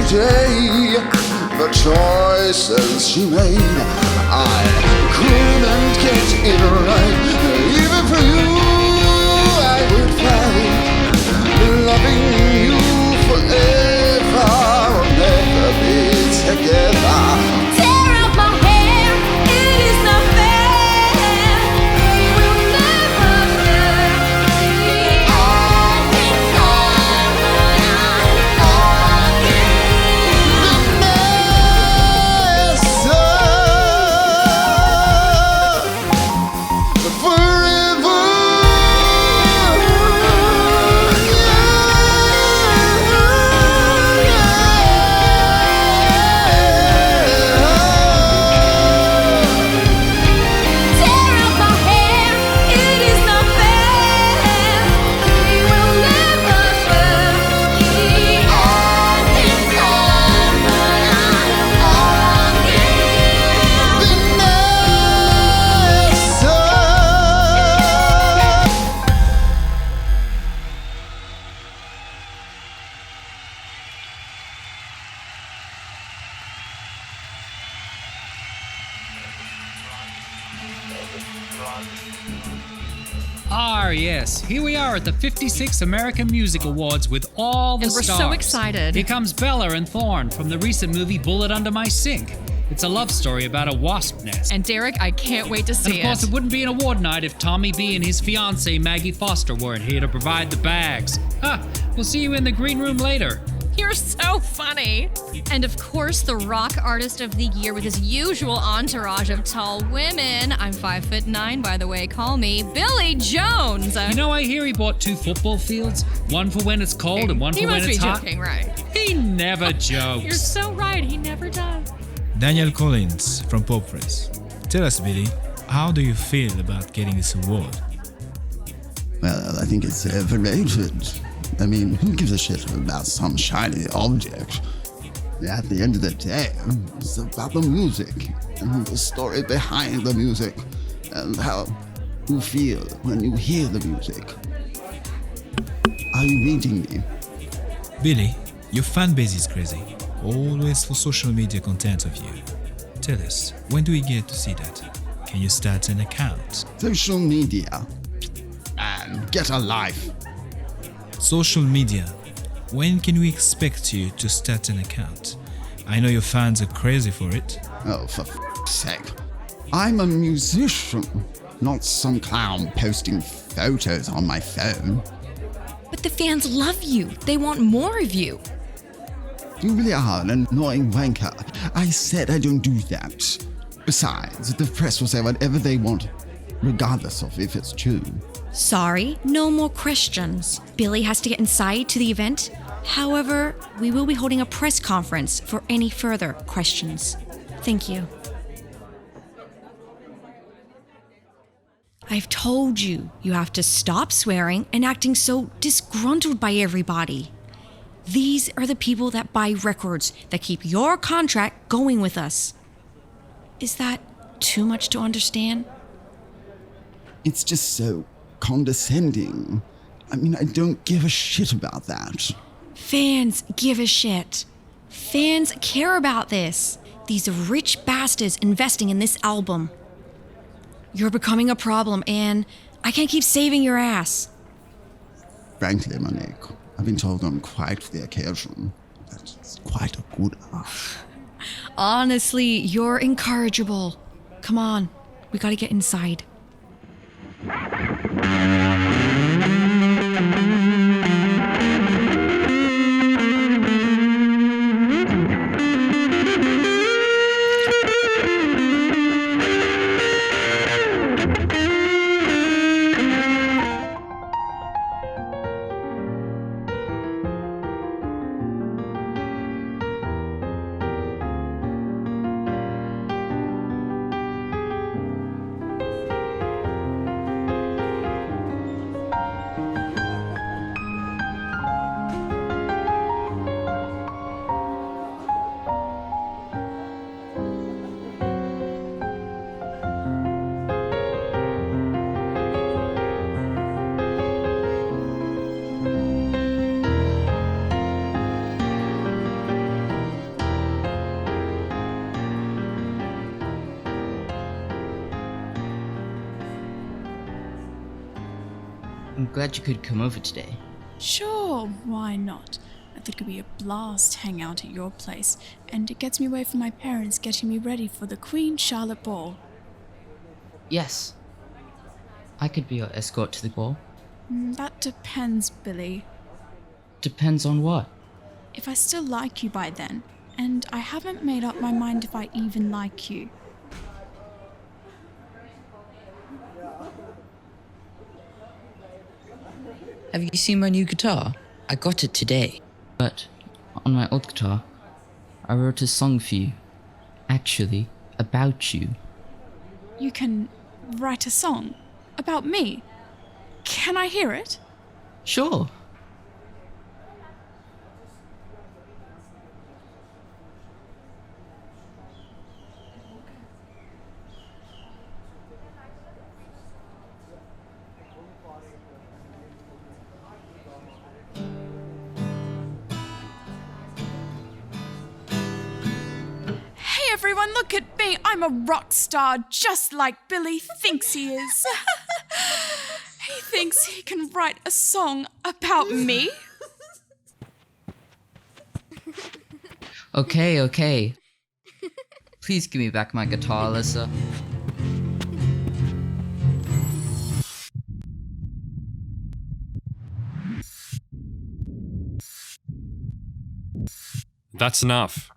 day. The choices she made, I couldn't get it right. Even for you, I would fight. Loving you forever, we'll never be together. Tear out my hair, it is not fair. We will never share all this time, but I'm Yes, here we are at the 56th American Music Awards with all the And we're stars. so excited. Here comes Bella and Thorne from the recent movie Bullet Under My Sink. It's a love story about a wasp nest. And Derek, I can't wait to see And of course, it wouldn't be an award night if Tommy B and his fiancée Maggie Foster weren't here to provide the bags. We'll see you in the green room later. You're so funny. And of course, the rock artist of the year with his usual entourage of tall women. I'm 5'9", by the way. Call me Billy Jones. You know, I hear he bought 2 football fields, one for when it's cold and one for when it's hot. He must be joking, right? He never jokes. You're so right. He never does. Daniel Collins from Pop Press. Tell us, Billy, how do you feel about getting this award? Well, I think it's overrated. I mean, who gives a shit about some shiny object? At the end of the day, it's about the music and the story behind the music and how you feel when you hear the music. Are you reading me? Billy, your fan base is crazy. Always for social media content of you. Tell us, when do we get to see that? Can you start an account? Social media. And get a life. Social media. When can we expect you to start an account? I know your fans are crazy for it. Oh, for f***'s sake. I'm a musician, not some clown posting photos on my phone. But the fans love you. They want more of you. You really are an annoying wanker. I said I don't do that. Besides, the press will say whatever they want, regardless of if it's true. Sorry, no more questions. Billy has to get inside to the event. However, we will be holding a press conference for any further questions. Thank you. I've told you, you have to stop swearing and acting so disgruntled by everybody. These are the people that buy records that keep your contract going with us. Is that too much to understand? It's just so condescending. I mean, I don't give a shit about that. Fans give a shit. Fans care about this. These rich bastards investing in this album. You're becoming a problem, and I can't keep saving your ass. Frankly, Monique, I've been told on quite the occasion that it's quite a good ass. Honestly, you're incorrigible. Come on, we gotta get inside. I'm glad you could come over today. Sure, why not? I think it'd be a blast to hang out at your place, and it gets me away from my parents getting me ready for the Queen Charlotte Ball. Yes. I could be your escort to the ball. That depends, Billy. Depends on what? If I still like you by then, and I haven't made up my mind if I even like you. Have you seen my new guitar? I got it today. But on my old guitar, I wrote a song for you. Actually, about you. You can write a song about me. Can I hear it? Sure. Hey everyone, look at me. I'm a rock star, just like Billy thinks he is. He thinks he can write a song about me. Okay. Please give me back my guitar, Alyssa. That's enough.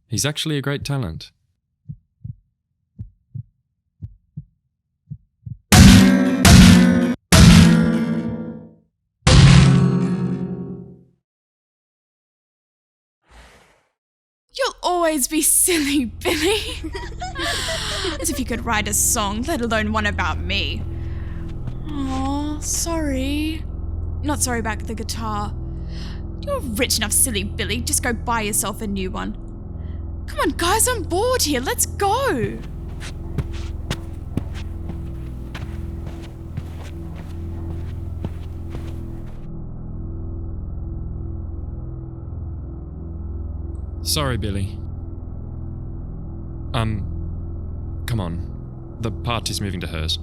He's actually a great talent. You'll always be silly, Billy. As if you could write a song, let alone one about me. Aw, sorry. Not sorry about the guitar. You're rich enough, silly Billy. Just go buy yourself a new one. Come on, guys, I'm bored here. Let's go. Sorry, Billy. Come on. The party's moving to hers.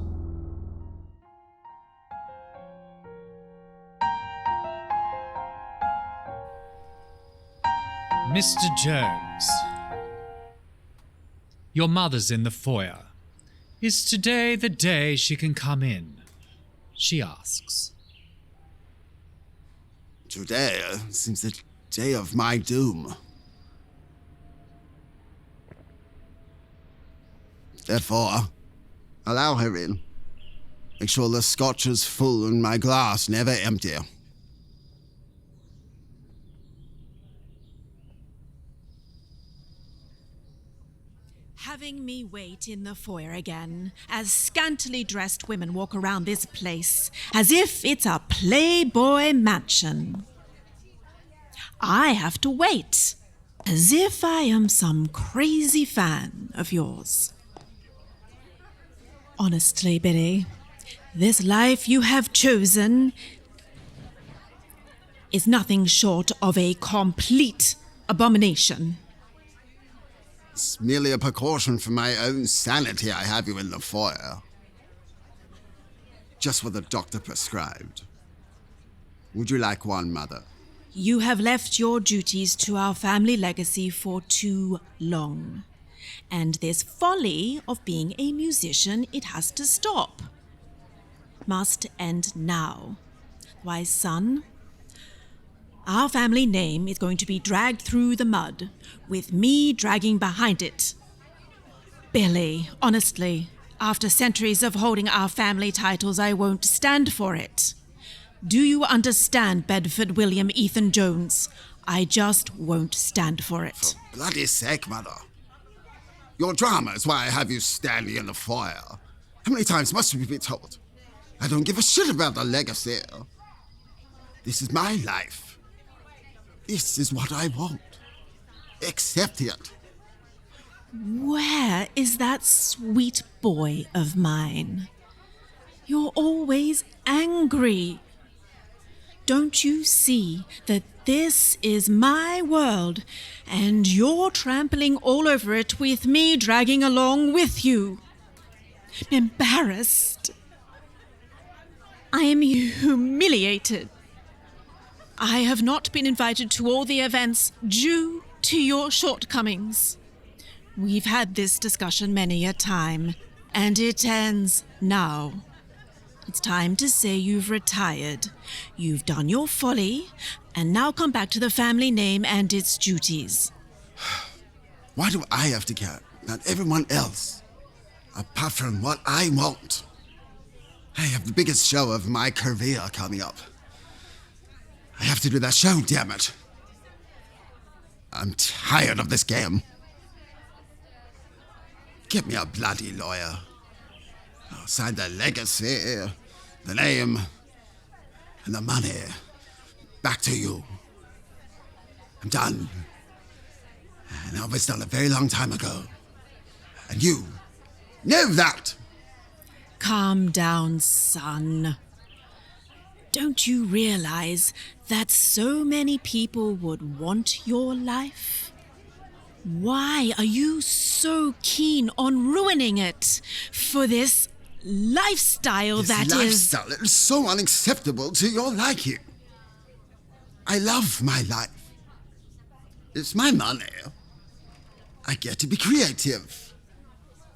Mr. Jones, your mother's in the foyer. Is today the day she can come in? She asks. Today seems the day of my doom. Therefore, allow her in. Make sure the scotch is full and my glass never empty. Having me wait in the foyer again, as scantily dressed women walk around this place, as if it's a Playboy mansion. I have to wait, as if I am some crazy fan of yours. Honestly, Billy, this life you have chosen is nothing short of a complete abomination. It's merely a precaution for my own sanity I have you in the foyer. Just what the doctor prescribed. Would you like one, Mother? You have left your duties to our family legacy for too long. And this folly of being a musician, it has to stop. Must end now. Why, son, our family name is going to be dragged through the mud, with me dragging behind it. Billy, honestly, after centuries of holding our family titles, I won't stand for it. Do you understand, Bedford William Ethan Jones? I just won't stand for it. For bloody sake, Mother. Your drama is why I have you standing in the foyer. How many times must we be told? I don't give a shit about the legacy. This is my life. This is what I want. Accept it. Where is that sweet boy of mine? You're always angry. Don't you see that this is my world and you're trampling all over it with me dragging along with you? Embarrassed. I am humiliated. I have not been invited to all the events due to your shortcomings. We've had this discussion many a time, and it ends now. It's time to say you've retired. You've done your folly, and now come back to the family name and its duties. Why do I have to care? Not everyone else. Apart from what I want. I have the biggest show of my career coming up. I have to do that show, damn it. I'm tired of this game. Get me a bloody lawyer. I'll sign the legacy, the name, and the money back to you. I'm done. And I was done a very long time ago. And you know that. Calm down, son. Don't you realize that so many people would want your life? Why are you so keen on ruining it for this lifestyle This lifestyle is so unacceptable to your liking. I love my life. It's my money. I get to be creative.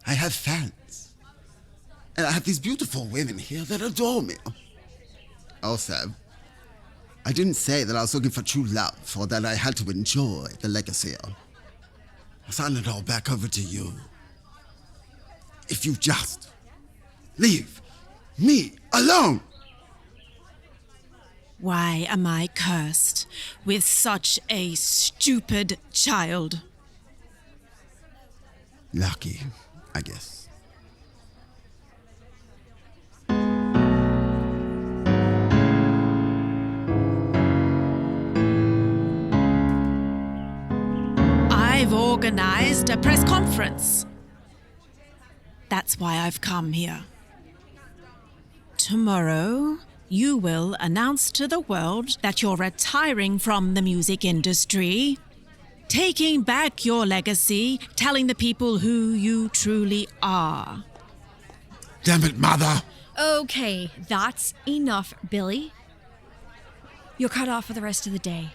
I have fans. And I have these beautiful women here that adore me. Also, I didn't say that I was looking for true love or that I had to enjoy the legacy. I'll sign it all back over to you. If you just leave me alone. Why am I cursed with such a stupid child? Lucky, I guess. I've organized a press conference. That's why I've come here. Tomorrow, you will announce to the world that you're retiring from the music industry, taking back your legacy, telling the people who you truly are. Damn it, Mother! Okay, that's enough, Billy. You're cut off for the rest of the day.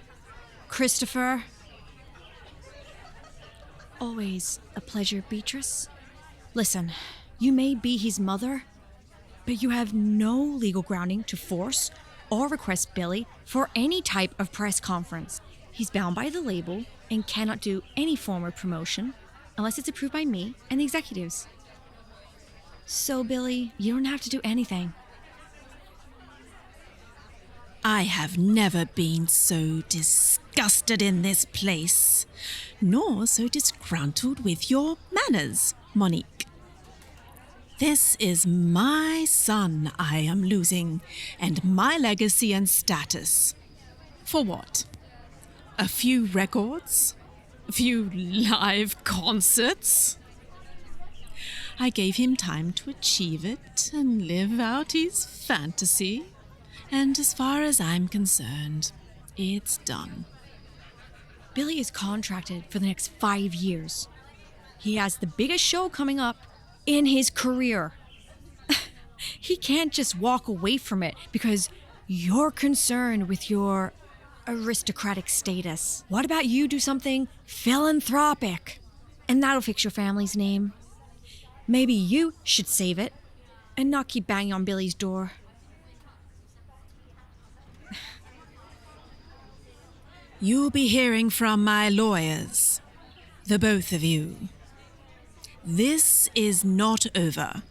Christopher. Always a pleasure, Beatrice. Listen, you may be his mother, but you have no legal grounding to force or request Billy for any type of press conference. He's bound by the label and cannot do any form of promotion unless it's approved by me and the executives. So, Billy, you don't have to do anything. I have never been so disgusted in this place, nor so disgruntled with your manners, Monique. This is my son I am losing, and my legacy and status. For what? A few records? A few live concerts? I gave him time to achieve it and live out his fantasy. And as far as I'm concerned, it's done. Billy is contracted for the next 5 years. He has the biggest show coming up in his career. He can't just walk away from it because you're concerned with your aristocratic status. What about you do something philanthropic? And that'll fix your family's name. Maybe you should save it and not keep banging on Billy's door. You'll be hearing from my lawyers, the both of you. This is not over.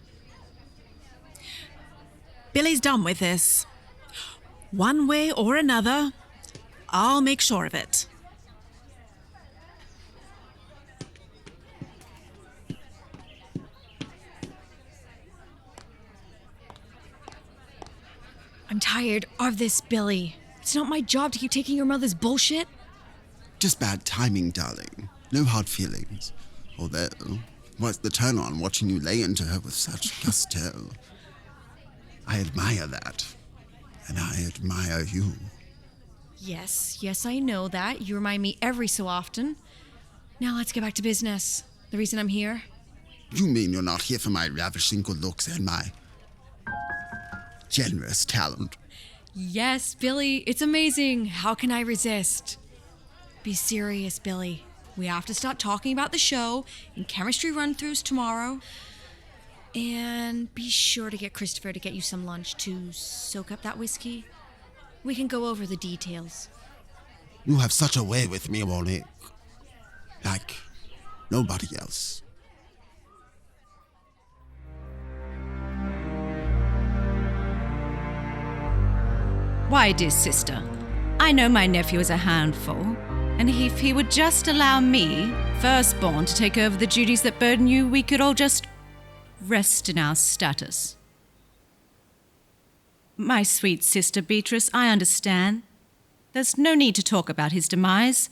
Billy's done with this. One way or another, I'll make sure of it. I'm tired of this, Billy. It's not my job to keep taking your mother's bullshit. Just bad timing, darling. No hard feelings. Although, what's the turn on watching you lay into her with such gusto? I admire that. And I admire you. Yes, I know that. You remind me every so often. Now let's get back to business. The reason I'm here. You mean you're not here for my ravishing good looks and my generous talent. Yes, Billy, it's amazing. How can I resist? Be serious, Billy. We have to start talking about the show and chemistry run-throughs tomorrow. And be sure to get Christopher to get you some lunch to soak up that whiskey. We can go over the details. You have such a way with me, Monique. Like nobody else. Why, dear sister, I know my nephew is a handful, and if he would just allow me, firstborn, to take over the duties that burden you, we could all just rest in our status. My sweet sister Beatrice, I understand. There's no need to talk about his demise.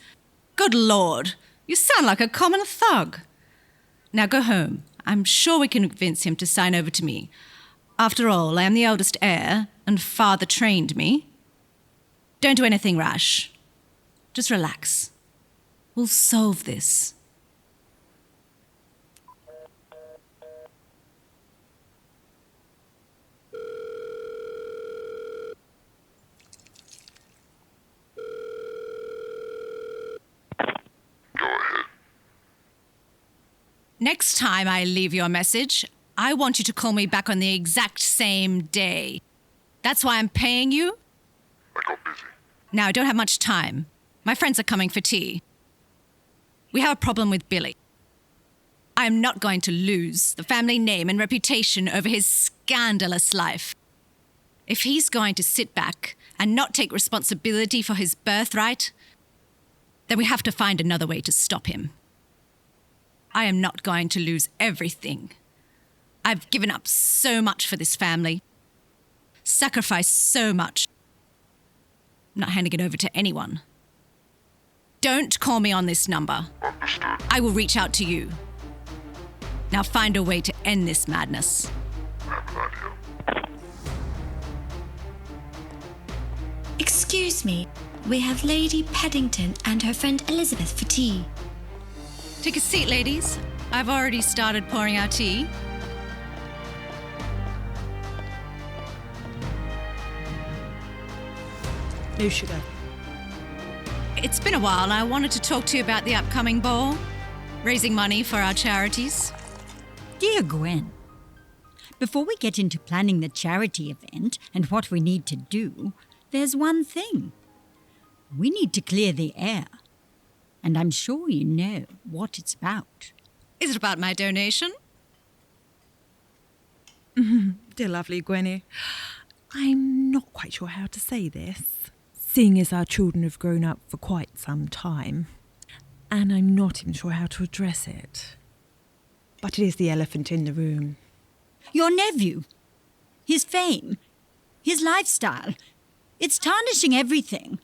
Good Lord, you sound like a common thug. Now go home. I'm sure we can convince him to sign over to me. After all, I am the eldest heir, and father trained me. Don't do anything rash. Just relax. We'll solve this. Next time I leave your message, I want you to call me back on the exact same day. That's why I'm paying you. I got busy. Now, I don't have much time. My friends are coming for tea. We have a problem with Billy. I am not going to lose the family name and reputation over his scandalous life. If he's going to sit back and not take responsibility for his birthright, then we have to find another way to stop him. I am not going to lose everything. I've given up so much for this family, sacrificed so much. I'm not handing it over to anyone. Don't call me on this number. Understood. I will reach out to you. Now find a way to end this madness. I have an idea. Excuse me, we have Lady Paddington and her friend Elizabeth for tea. Take a seat, ladies. I've already started pouring our tea. No sugar. It's been a while, and I wanted to talk to you about the upcoming ball, raising money for our charities. Dear Gwen, before we get into planning the charity event and what we need to do, there's one thing. We need to clear the air. And I'm sure you know what it's about. Is it about my donation? Dear lovely Gwenny, I'm not quite sure how to say this, seeing as our children have grown up for quite some time, and I'm not even sure how to address it. But it is the elephant in the room. Your nephew, his fame, his lifestyle, it's tarnishing everything.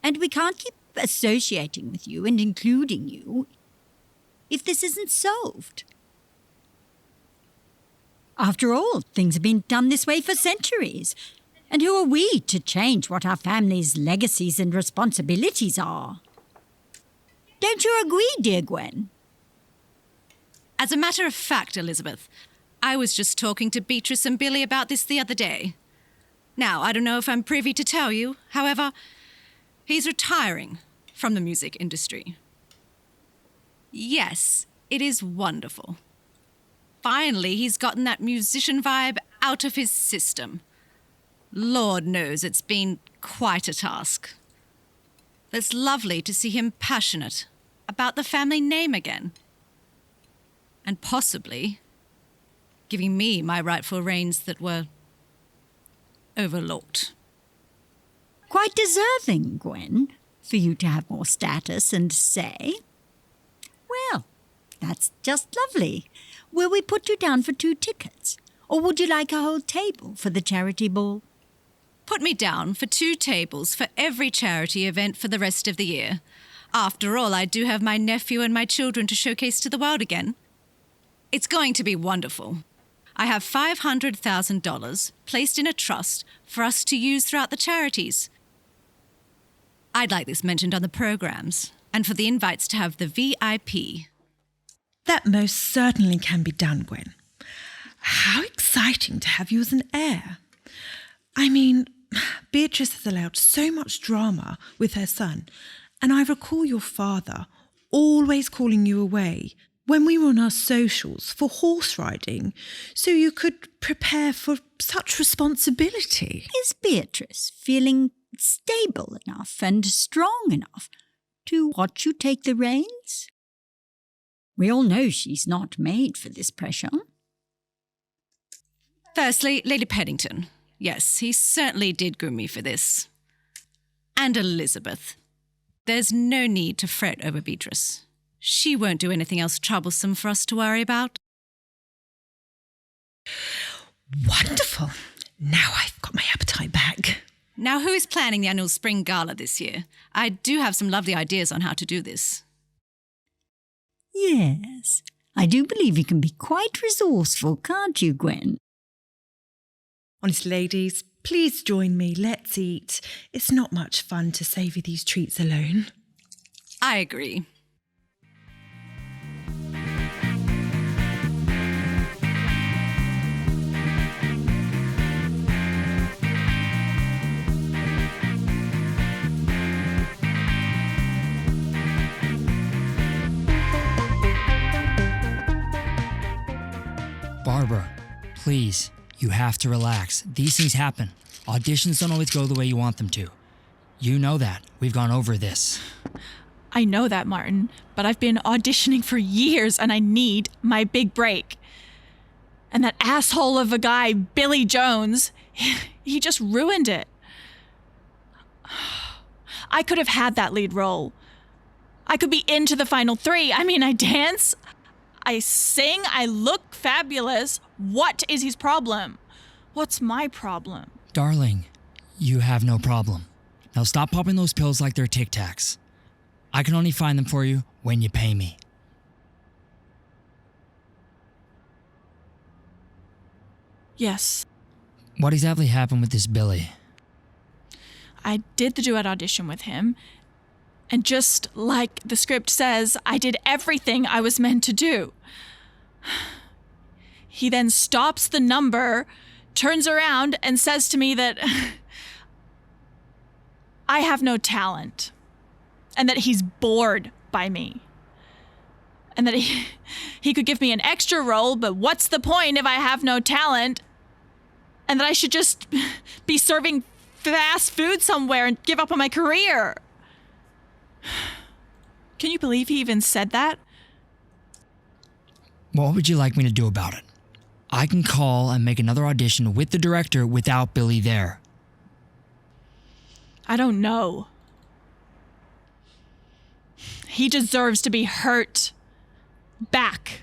And we can't keep associating with you and including you if this isn't solved. After all, things have been done this way for centuries. And who are we to change what our family's legacies and responsibilities are? Don't you agree, dear Gwen? As a matter of fact, Elizabeth, I was just talking to Beatrice and Billy about this the other day. Now, I don't know if I'm privy to tell you, however, he's retiring from the music industry. Yes, it is wonderful. Finally, he's gotten that musician vibe out of his system. Lord knows it's been quite a task. It's lovely to see him passionate about the family name again. And possibly giving me my rightful reins that were overlooked. Quite deserving, Gwen, for you to have more status and say. Well, that's just lovely. Will we put you down for 2 tickets? Or would you like a whole table for the charity ball? Put me down for 2 tables for every charity event for the rest of the year. After all, I do have my nephew and my children to showcase to the world again. It's going to be wonderful. I have $500,000 placed in a trust for us to use throughout the charities. I'd like this mentioned on the programs, and for the invites to have the VIP. That most certainly can be done, Gwen. How exciting to have you as an heir. I mean, Beatrice has allowed so much drama with her son, and I recall your father always calling you away when we were on our socials for horse riding, so you could prepare for such responsibility. Is Beatrice feeling stable enough and strong enough to watch you take the reins? We all know she's not made for this pressure. Firstly, Lady Paddington. Yes, he certainly did groom me for this. And Elizabeth. There's no need to fret over Beatrice. She won't do anything else troublesome for us to worry about. Wonderful. Now I've got my appetite back. Now, who is planning the annual spring gala this year? I do have some lovely ideas on how to do this. Yes, I do believe you can be quite resourceful, can't you, Gwen? Honest ladies, please join me. Let's eat. It's not much fun to savour these treats alone. I agree. Barbara, please, you have to relax. These things happen. Auditions don't always go the way you want them to. You know that. We've gone over this. I know that, Martin, but I've been auditioning for years and I need my big break. And that asshole of a guy, Billy Jones, he just ruined it. I could have had that lead role. I could be into the final 3. I mean, I dance, I sing, I look fabulous. What is his problem? What's my problem? Darling, you have no problem. Now stop popping those pills like they're Tic Tacs. I can only find them for you when you pay me. Yes. What exactly happened with this Billy? I did the duet audition with him, and just like the script says, I did everything I was meant to do. He then stops the number, turns around, and says to me that I have no talent, and that he's bored by me, and that he could give me an extra role, but what's the point if I have no talent, and that I should just be serving fast food somewhere and give up on my career. Can you believe he even said that? What would you like me to do about it? I can call and make another audition with the director without Billy there. I don't know. He deserves to be hurt back.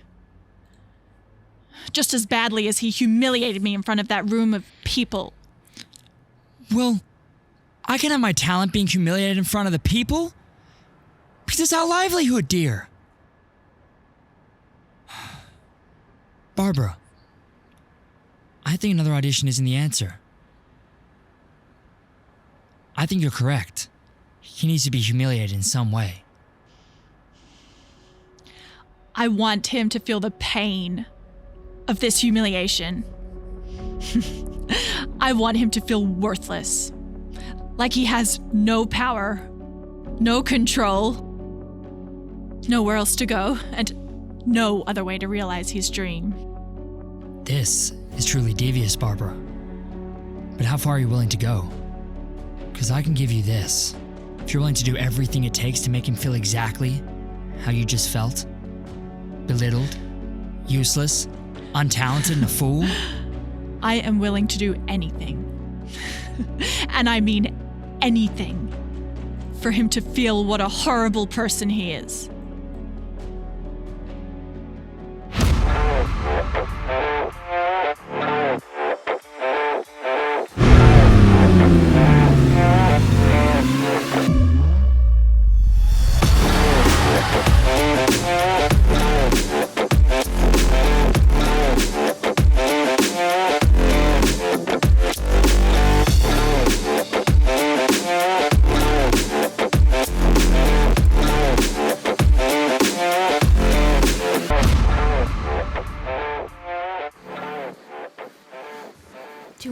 Just as badly as he humiliated me in front of that room of people. Well, I can have my talent being humiliated in front of the people? Because it's our livelihood, dear. Barbara, I think another audition isn't the answer. I think you're correct. He needs to be humiliated in some way. I want him to feel the pain of this humiliation. I want him to feel worthless. Like he has no power, no control, nowhere else to go, and no other way to realize his dream. This is truly devious, Barbara. But how far are you willing to go? Because I can give you this. If you're willing to do everything it takes to make him feel exactly how you just felt, belittled, useless, untalented, and a fool. I am willing to do anything. And I mean anything. For him to feel what a horrible person he is.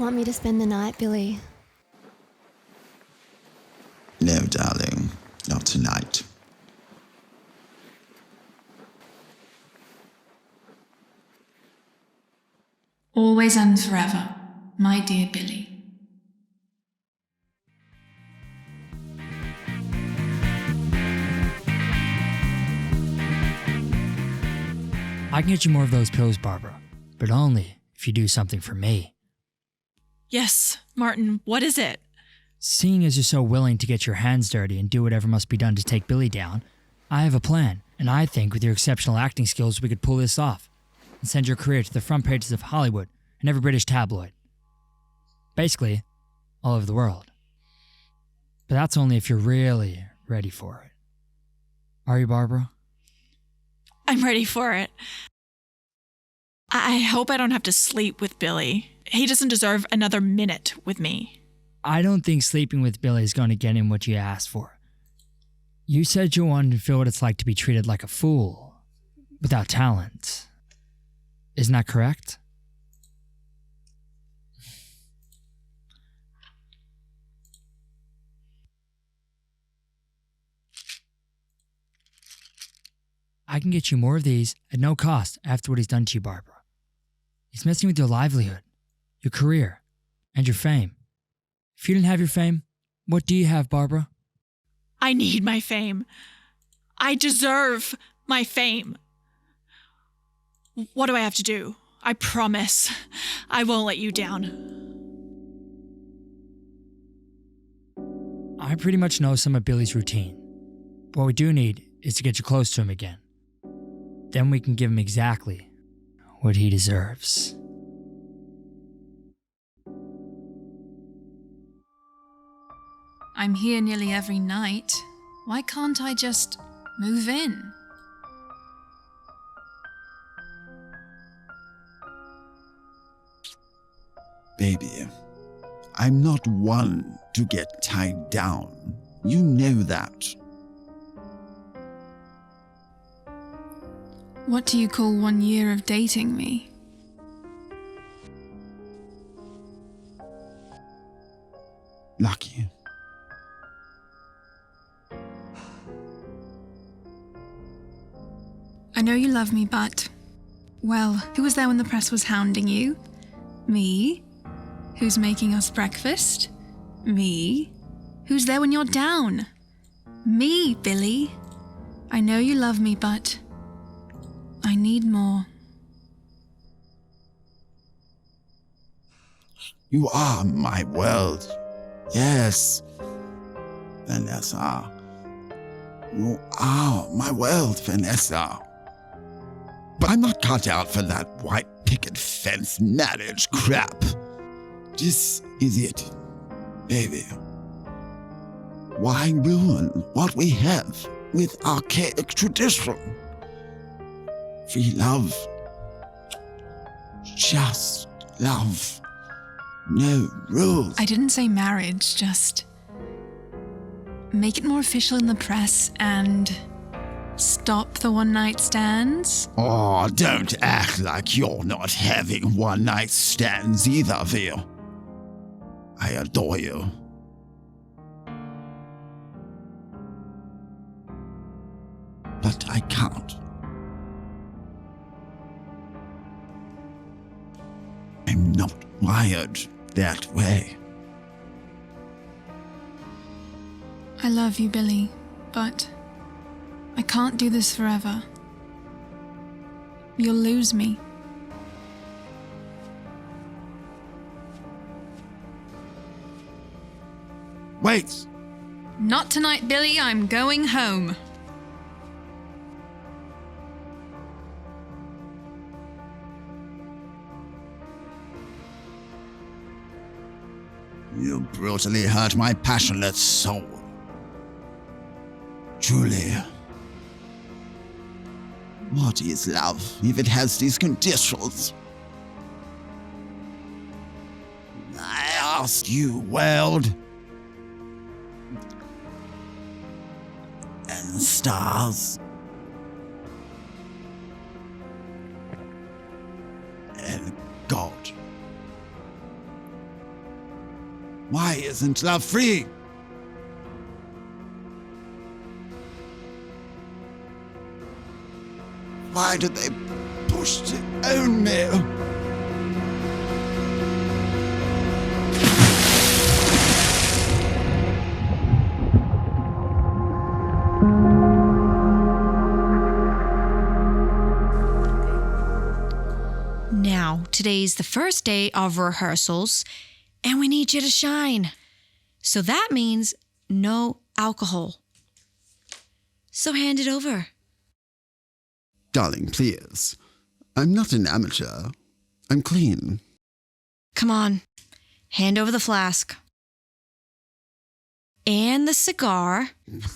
want me to spend the night, Billy? No, darling, not tonight. Always and forever, my dear Billy. I can get you more of those pills, Barbara, but only if you do something for me. Yes, Martin, what is it? Seeing as you're so willing to get your hands dirty and do whatever must be done to take Billy down, I have a plan, and I think with your exceptional acting skills we could pull this off and send your career to the front pages of Hollywood and every British tabloid. Basically, all over the world. But that's only if you're really ready for it. Are you, Barbara? I'm ready for it. I hope I don't have to sleep with Billy. He doesn't deserve another minute with me. I don't think sleeping with Billy is going to get him what you asked for. You said you wanted to feel what it's like to be treated like a fool, without talent. Isn't that correct? I can get you more of these at no cost after what he's done to you, Barbara. He's messing with your livelihood, your career, and your fame. If you didn't have your fame, what do you have, Barbara? I need my fame. I deserve my fame. What do I have to do? I promise I won't let you down. I pretty much know some of Billy's routine. What we do need is to get you close to him again. Then we can give him exactly what he deserves. I'm here nearly every night. Why can't I just move in? Baby, I'm not one to get tied down. You know that. What do you call 1 year of dating me? Lucky. I know you love me, but... Well, who was there when the press was hounding you? Me? Who's making us breakfast? Me? Who's there when you're down? Me, Billy. I know you love me, but... I need more. You are my world. Yes. Vanessa. You are my world, Vanessa. But I'm not cut out for that white picket fence marriage crap. This is it, baby. Why ruin what we have with archaic tradition? Free love. Just love. No rules. I didn't say marriage, just... make it more official in the press and... stop the one-night stands? Oh, don't act like you're not having one-night stands either, Veer. I adore you. But I can't. I'm not wired that way. I love you, Billy, but I can't do this forever. You'll lose me. Wait! Not tonight, Billy. I'm going home. You brutally hurt my passionate soul. Truly. What is love if it has these conditions? I ask you, world. And stars. And God. Why isn't love free? Why do they push to own me? Now, today's the first day of rehearsals, and we need you to shine. So that means no alcohol. So hand it over. Darling, please. I'm not an amateur. I'm clean. Come on, hand over the flask. And the cigar.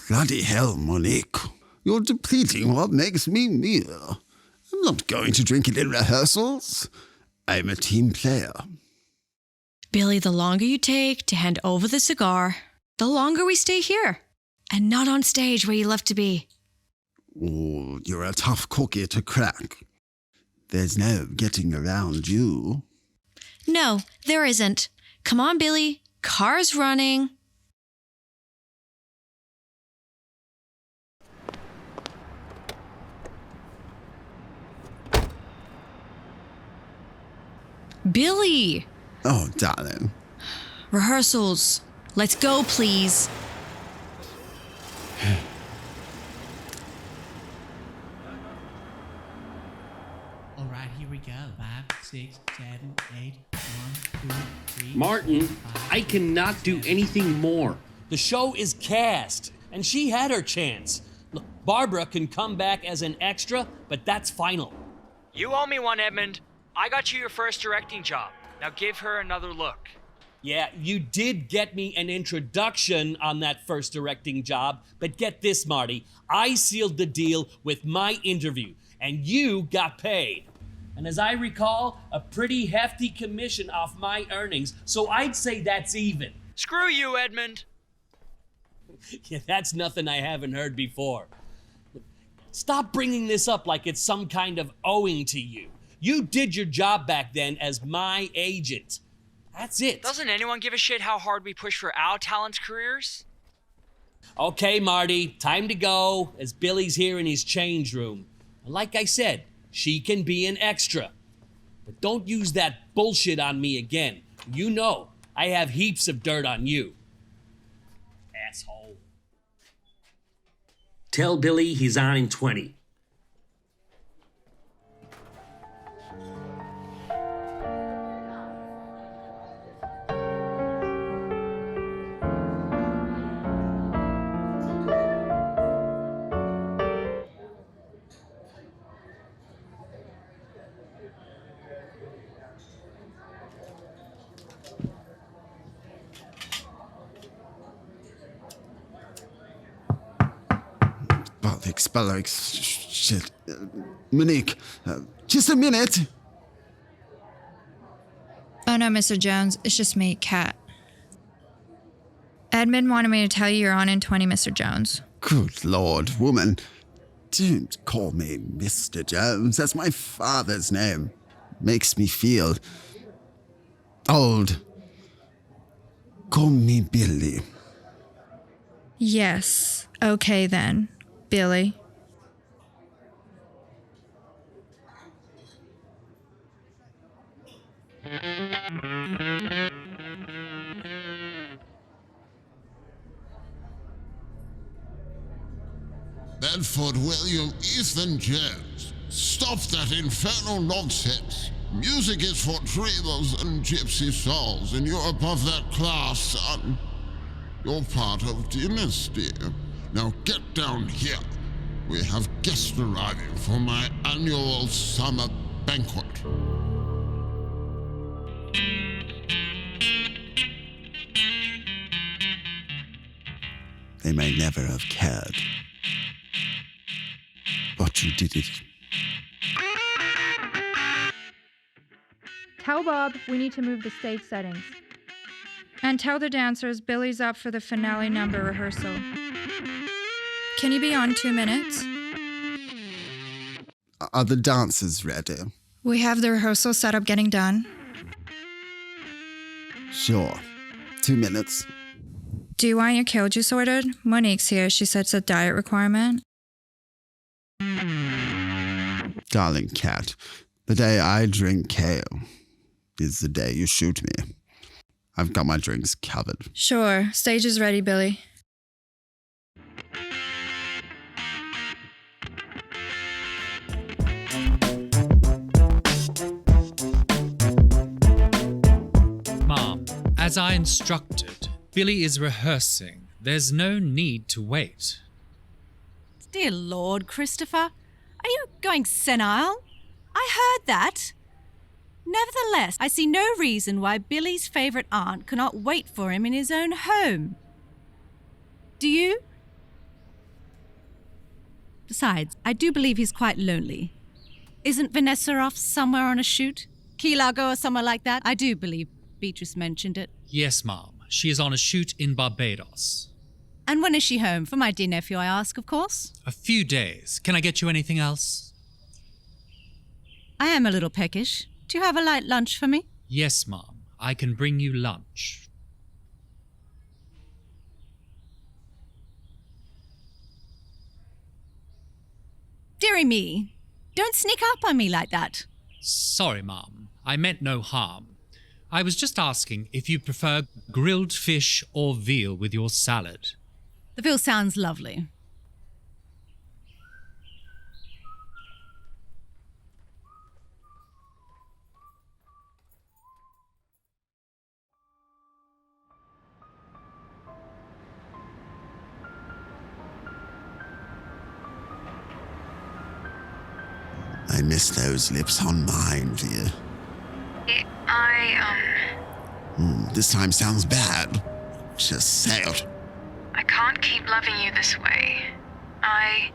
Bloody hell, Monique. You're depleting what makes me me. I'm not going to drink it in rehearsals. I'm a team player. Billy, the longer you take to hand over the cigar, the longer we stay here. And not on stage where you love to be. Oh, you're a tough cookie to crack. There's no getting around you. No, there isn't. Come on, Billy. Car's running. Billy! Oh, darling. Rehearsals. Let's go, please. All right, here we go. 5, 6, 7, 8, 1, 2, 3. Martin, I cannot do anything more. The show is cast, and she had her chance. Look, Barbara can come back as an extra, but that's final. You owe me one, Edmund. I got you your first directing job. Now give her another look. Yeah, you did get me an introduction on that first directing job, but get this, Marty. I sealed the deal with my interview, and you got paid. And as I recall, a pretty hefty commission off my earnings, so I'd say that's even. Screw you, Edmund. Yeah, that's nothing I haven't heard before. Stop bringing this up like it's some kind of owing to you. You did your job back then as my agent. That's it. Doesn't anyone give a shit how hard we push for our talents' careers? Okay, Marty, time to go, as Billy's here in his change room. And like I said, she can be an extra. But don't use that bullshit on me again. You know, I have heaps of dirt on you. Asshole. Tell Billy he's on in 20. Bollocks, shit. Monique, just a minute. Oh no, Mr. Jones, it's just me, Kat. Edmund wanted me to tell you you're on in 20, Mr. Jones. Good Lord, woman. Don't call me Mr. Jones. That's my father's name. Makes me feel old. Call me Billy. Yes, okay then, Billy. Bedford William Ethan Jones, stop that infernal nonsense. Music is for dreamers and gypsy souls, and you're above that class, son. You're part of dynasty. Now get down here. We have guests arriving for my annual summer banquet. They may never have cared. But you did it. Tell Bob we need to move the stage settings. And tell the dancers Billy's up for the finale number rehearsal. Can you be on 2 minutes? Are the dancers ready? We have the rehearsal setup getting done. Sure. 2 minutes. Do you want your kale juice ordered? Monique's here. She said it's a diet requirement. Darling cat, the day I drink kale is the day you shoot me. I've got my drinks covered. Sure. Stage is ready, Billy. Mom, as I instructed, Billy is rehearsing. There's no need to wait. Dear Lord, Christopher, are you going senile? I heard that. Nevertheless, I see no reason why Billy's favourite aunt cannot wait for him in his own home. Do you? Besides, I do believe he's quite lonely. Isn't Vanessa off somewhere on a shoot? Key Largo or somewhere like that? I do believe Beatrice mentioned it. Yes, Mom. She is on a shoot in Barbados. And when is she home? For my dear nephew, I ask, of course. A few days. Can I get you anything else? I am a little peckish. Do you have a light lunch for me? Yes, Mom. I can bring you lunch. Dearie me, don't sneak up on me like that. Sorry, Mom. I meant no harm. I was just asking if you prefer grilled fish or veal with your salad. The veal sounds lovely. I miss those lips on mine, dear. This time sounds bad. Just say it. I can't keep loving you this way. I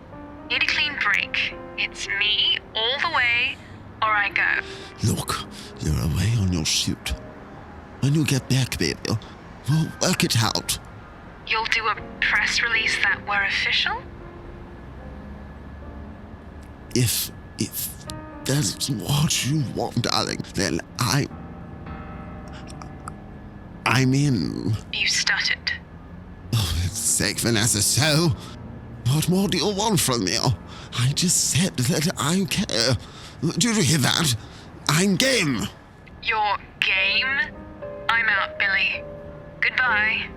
need a clean break. It's me all the way, or I go. Look, you're away on your shoot. When you get back, baby, we'll work it out. You'll do a press release that we're official? If that's what you want, darling, then I'm in. You stuttered. Oh, for sake, Vanessa, so? What more do you want from me? I just said that I care. Did you hear that? I'm game. You're game? I'm out, Billy. Goodbye.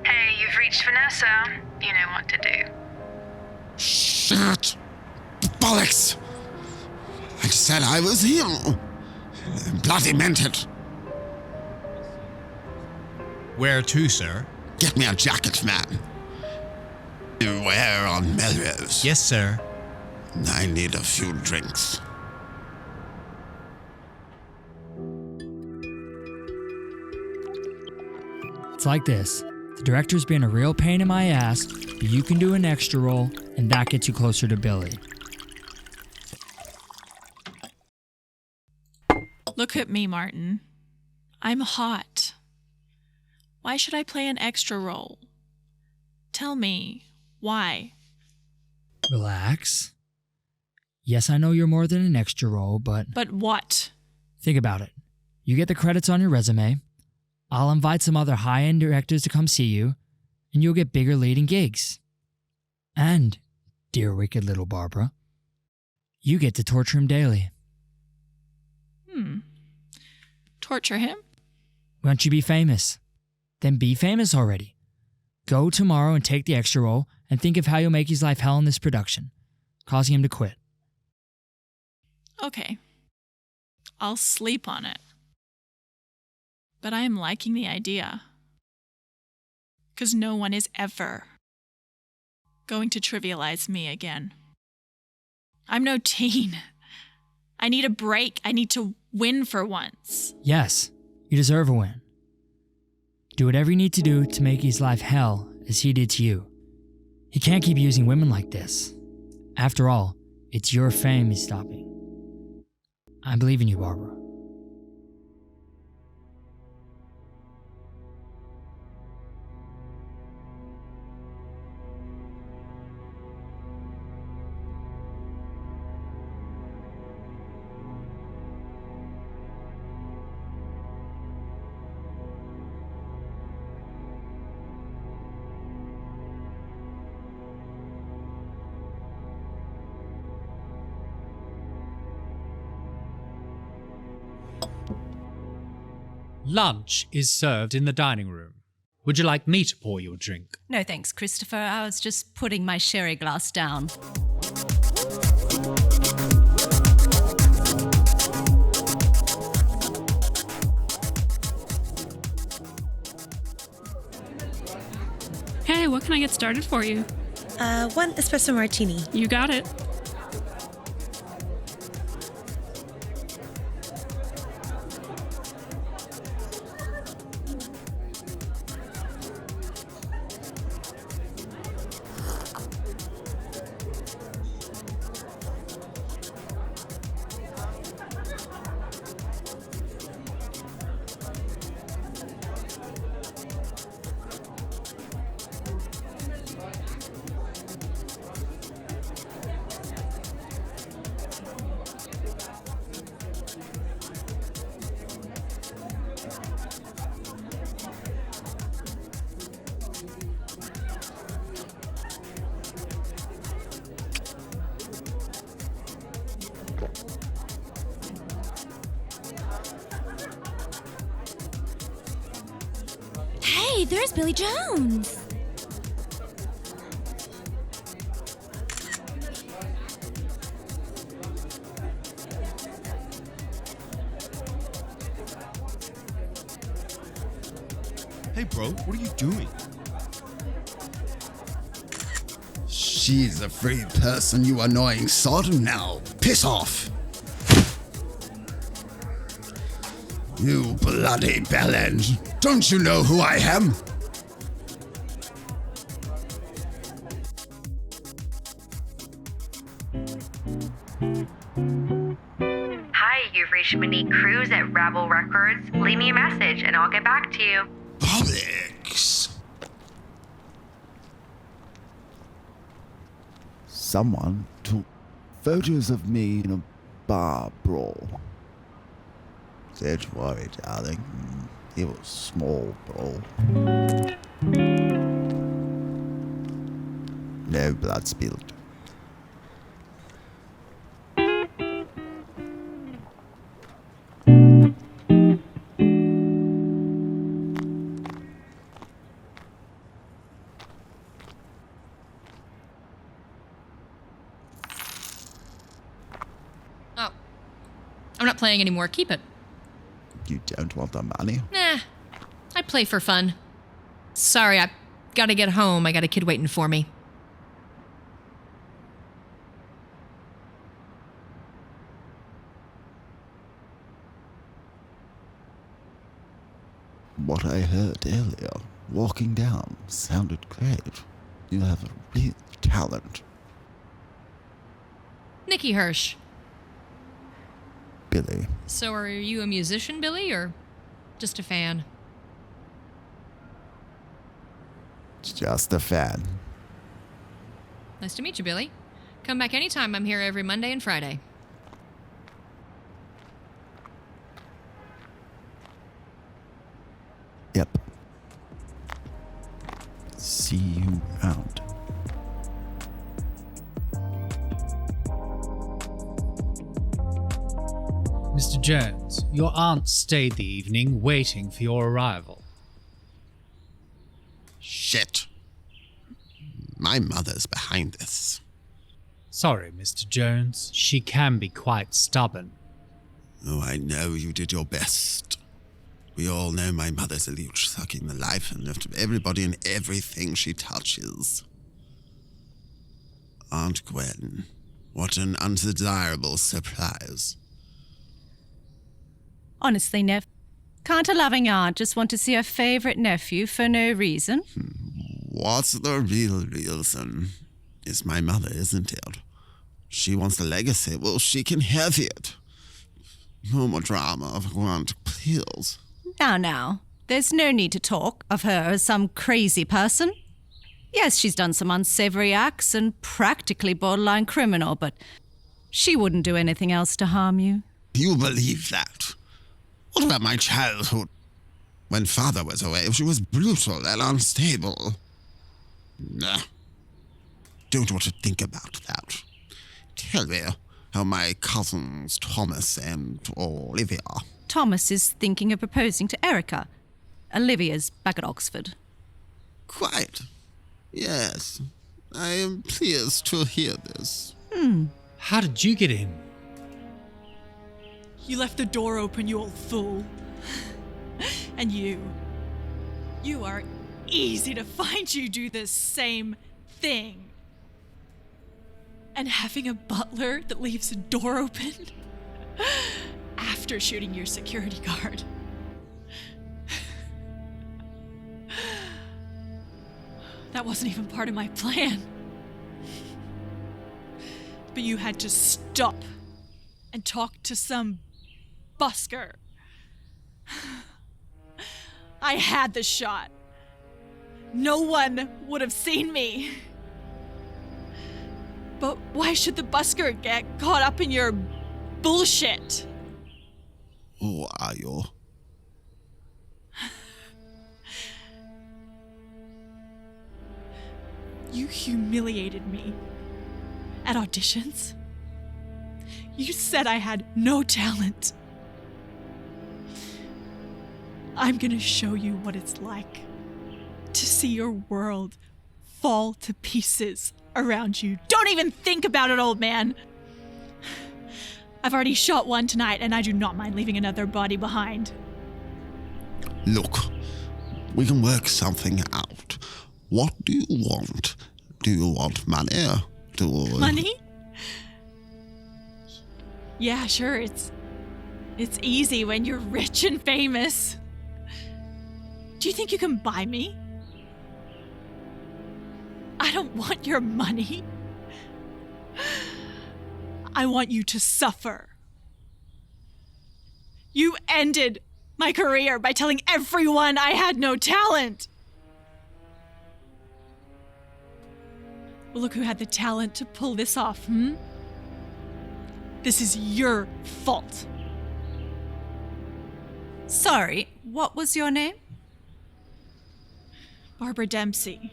Hey, you've reached Vanessa. You know what to do. Shit! Bollocks! I said I was him. Bloody meant it. Where to, sir? Get me a jacket, man. Beware on Melrose. Yes, sir. I need a few drinks. It's like this. The director's being a real pain in my ass, but you can do an extra role, and that gets you closer to Billy. Look at me, Martin. I'm hot. Why should I play an extra role? Tell me, why? Relax. Yes, I know you're more than an extra role, but... But what? Think about it. You get the credits on your resume, I'll invite some other high-end directors to come see you, and you'll get bigger leading gigs. And, dear wicked little Barbara, you get to torture him daily. Torture him? Why don't you be famous? Then be famous already. Go tomorrow and take the extra role and think of how you'll make his life hell in this production, causing him to quit. Okay. I'll sleep on it. But I am liking the idea. 'Cause no one is ever going to trivialize me again. I'm no teen. I need a break. I need to win for once. Yes, you deserve a win. Do whatever you need to do to make his life hell as he did to you. He can't keep using women like this. After all, it's your fame he's stopping. I believe in you, Barbara. Lunch is served in the dining room. Would you like me to pour you a drink? No thanks, Christopher. I was just putting my sherry glass down. Hey, what can I get started for you? One espresso martini. You got it. Hey, there's Billy Jones. Hey, bro, what are you doing? She's a free person, you annoying sod. Now, piss off. You bloody bellend. Don't you know who I am? Hi, you've reached Monique Cruz at Rabble Records. Leave me a message and I'll get back to you. Bollocks. Someone took photos of me in a bar brawl. Don't worry, darling. It was small brawl. No blood spilled. Oh. I'm not playing anymore. Keep it. You don't want the money? Nah. I play for fun. Sorry, I gotta get home. I got a kid waiting for me. What I heard earlier, walking down, sounded great. You have a real talent. Nikki Hirsch. Billy. So are you a musician, Billy, or just a fan? Just a fan. Nice to meet you, Billy. Come back anytime. I'm here every Monday and Friday. Yep. See you around. Mr. Jones, your aunt stayed the evening waiting for your arrival. Shit. My mother's behind this. Sorry, Mr. Jones. She can be quite stubborn. Oh, I know you did your best. We all know my mother's a leech sucking the life and left of everybody and everything she touches. Aunt Gwen, what an undesirable surprise. Honestly, Nev, can't a loving aunt just want to see her favourite nephew for no reason? What's the real reason? It's my mother, isn't it? She wants the legacy. Well, she can have it. No more drama, Grant, please. Now, there's no need to talk of her as some crazy person. Yes, she's done some unsavoury acts and practically borderline criminal, but she wouldn't do anything else to harm you. You believe that? What about my childhood? When father was away, she was brutal and unstable. Nah. Don't want to think about that. Tell me how my cousins Thomas and Olivia. Thomas is thinking of proposing to Erica. Olivia's back at Oxford. Quite. Yes. I am pleased to hear this. How did you get in? You left the door open, you old fool. And you are easy to find. You do the same thing. And having a butler that leaves the door open after shooting your security guard. That wasn't even part of my plan. But you had to stop and talk to some busker. I had the shot. No one would have seen me. But why should the busker get caught up in your bullshit? Who are you? You humiliated me at auditions. You said I had no talent. I'm gonna show you what it's like to see your world fall to pieces around you. Don't even think about it, old man. I've already shot one tonight, and I do not mind leaving another body behind. Look, we can work something out. What do you want? Do you want money? Money? Yeah, sure, it's easy when you're rich and famous. Do you think you can buy me? I don't want your money. I want you to suffer. You ended my career by telling everyone I had no talent. Well, look who had the talent to pull this off, This is your fault. Sorry, what was your name? Barbara Dempsey.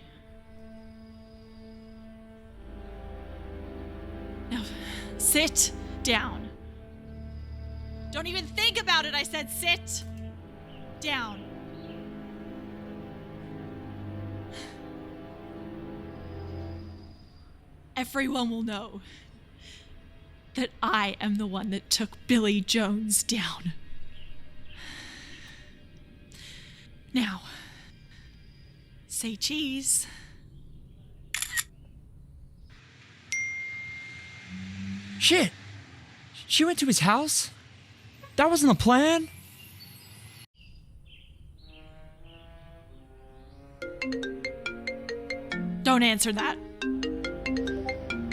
Now, sit down. Don't even think about it, I said sit down. Everyone will know that I am the one that took Billy Jones down. Now, say cheese. Shit! She went to his house? That wasn't the plan? Don't answer that.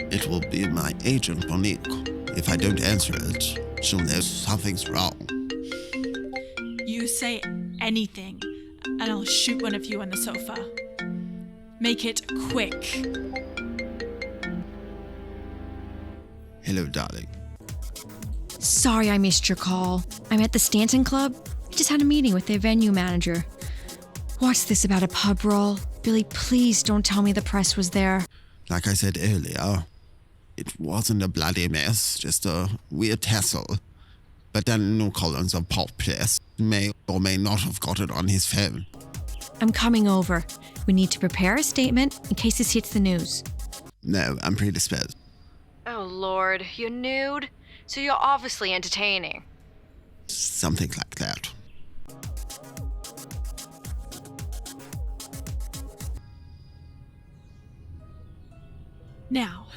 It will be my agent, Monique. If I don't answer it, she'll know something's wrong. You say anything, and I'll shoot one of you on the sofa. Make it quick. Hello, darling. Sorry I missed your call. I'm at the Stanton Club. I just had a meeting with their venue manager. What's this about a pub brawl? Billy, please don't tell me the press was there. Like I said earlier, it wasn't a bloody mess, just a weird tussle. But Daniel Collins of Pop Press may or may not have got it on his phone. I'm coming over. We need to prepare a statement in case this hits the news. No, I'm predisposed. Oh, Lord. You're nude? So you're obviously entertaining. Something like that. Now,